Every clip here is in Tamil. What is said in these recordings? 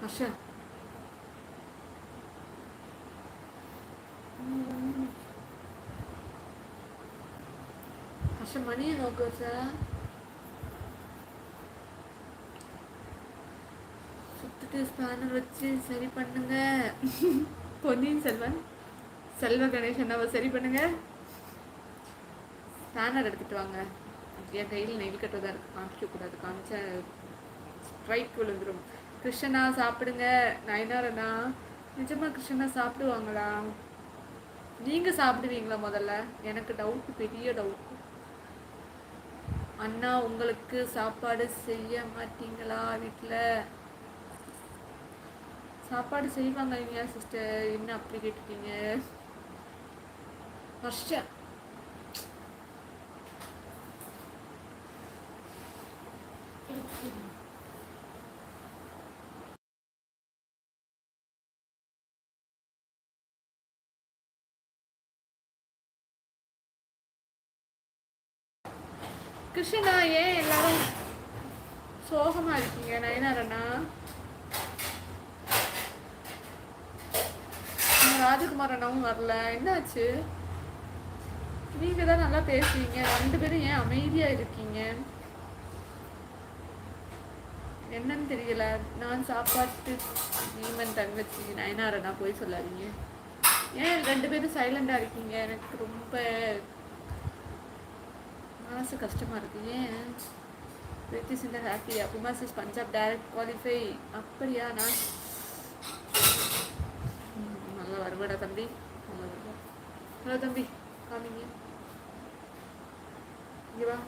ஹர்ஷா ஹர்ஷா மணியை நோக்கு சார். சுத்துட்டு ஸ்பேனர் வச்சு சரி பண்ணுங்க. பொன்னியின் செல்வன் செல்வ கணேசன் அவ சரி பண்ணுங்க. ஸ்பேனர் எடுத்துட்டு வாங்க. என் கையில் நெயில் கட்டுறதா இருக்கு, காமிக்க கூடாது. காமிச்சா ஸ்ட்ரைக் விழுந்துடும். கிருஷ்ணா சாப்பிடுங்க. நயனாரண்ணா நிஜமா கிருஷ்ணா சாப்பிடுவாங்களா? நீங்க சாப்பிடுவீங்களா? முதல்ல எனக்கு டவுட், பெரிய டவுட். அண்ணா உங்களுக்கு சாப்பாடு செய்ய மாட்டீங்களா? வீட்டில் சாப்பாடு செய்வாங்க இல்லையா சிஸ்டர்? என்ன அப்படி கேட்டுட்டீங்க? வருஷம் கிருஷ்ணா ஏன் எல்லாரும் சோகமா இருக்கீங்க? நயனாரண்ணா ராஜகுமார் அண்ணாவும் வரல, என்னாச்சு? நீங்க தான் நல்லா பேசுவீங்க, ரெண்டு பேரும் ஏன் அமைதியா இருக்கீங்க? என்னன்னு தெரியல. நான் சாப்பாட்டு நீமன் தங்கச்சி நயனாரண்ணா போய் சொல்லாதீங்க. ஏன் ரெண்டு பேரும் சைலண்டா இருக்கீங்க? எனக்கு ரொம்ப மனசு கஷ்டமா இருக்கு. ஏன்? பிரித்தி சிந்தர் ஹாப்பியா? புமாசிஸ் பஞ்சாப் டைரக்ட் குவாலிஃபை. அப்படியா? நான் நல்லா வருவாடா தம்பி, நல்லா வருவா. ஹலோ தம்பி, காமிங்க இங்கே வா.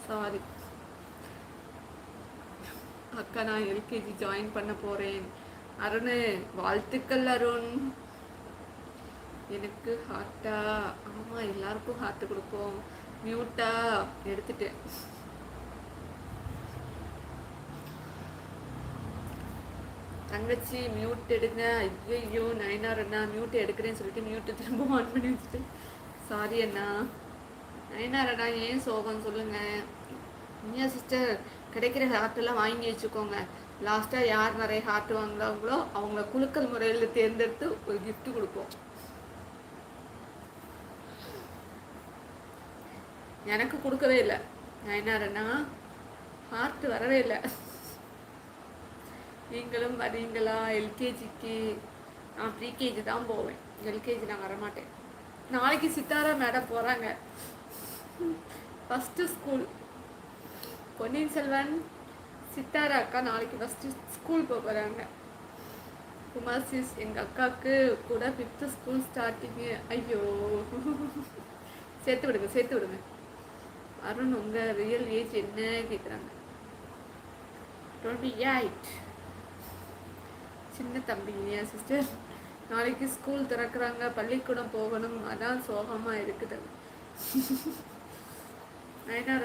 சாரி அக்கா, நான் எல்கேஜி ஜாயின் பண்ண போறேன். அருண் வாழ்த்துக்கள் அருண். எனக்கு ஹார்ட்டா? ஆமா, எல்லாருக்கும் ஹார்ட் கொடுப்போம். மியூட்டா எடுத்துட்டேன். தங்கச்சி மியூட் எடுங்க. ஐயோ நயனார் அண்ணா மியூட் எடுக்கிறேன்னு சொல்லிட்டு மியூட்டை திரும்ப ஆன் பண்ணி வச்சுட்டு. சாரி அண்ணா. நயனார் அண்ணா ஏன் சோகம் சொல்லுங்க. இனியா சிஸ்டர், கிடைக்கிற ஹார்ட்டெல்லாம் வாங்கி வச்சுக்கோங்க. லாஸ்ட்டாக யார் நிறைய ஹார்ட் வாங்குறாங்களோ அவங்கள குலுக்கல் முறையில் தேர்ந்தெடுத்து ஒரு gift கொடுப்போம். எனக்கு கொடுக்கவே இல்லை நயனாரண்ணா, ஹார்ட் வரவே இல்லை. நீங்களும் வரீங்களா எல்கேஜிக்கு? நான் ப்ரீகேஜி தான் போவேன், எல்கேஜி நான் வரமாட்டேன். நாளைக்கு சித்தாரா மேடம் போகிறாங்க, ஃபஸ்ட்டு ஸ்கூல். பொன்னியின் செல்வன் சித்தாரா அக்கா நாளைக்கு ஃபஸ்ட்டு ஸ்கூல் போகிறாங்க. குமாசிஸ் எங்கள் அக்காவுக்கு கூட 5th ஸ்கூல் ஸ்டார்டிங்கு. ஐயோ, சேர்த்து விடுங்க சேர்த்து விடுங்க. அருண் உங்கள் ரியல் ஏஜ் என்ன கேட்குறாங்க. 28. சின்ன தம்பி இல்லையா சிஸ்டர்? நாளைக்கு ஸ்கூல் திறக்கிறாங்க, பள்ளிக்கூடம் போகணும், அதான் சோகமாக இருக்குது. நயனார்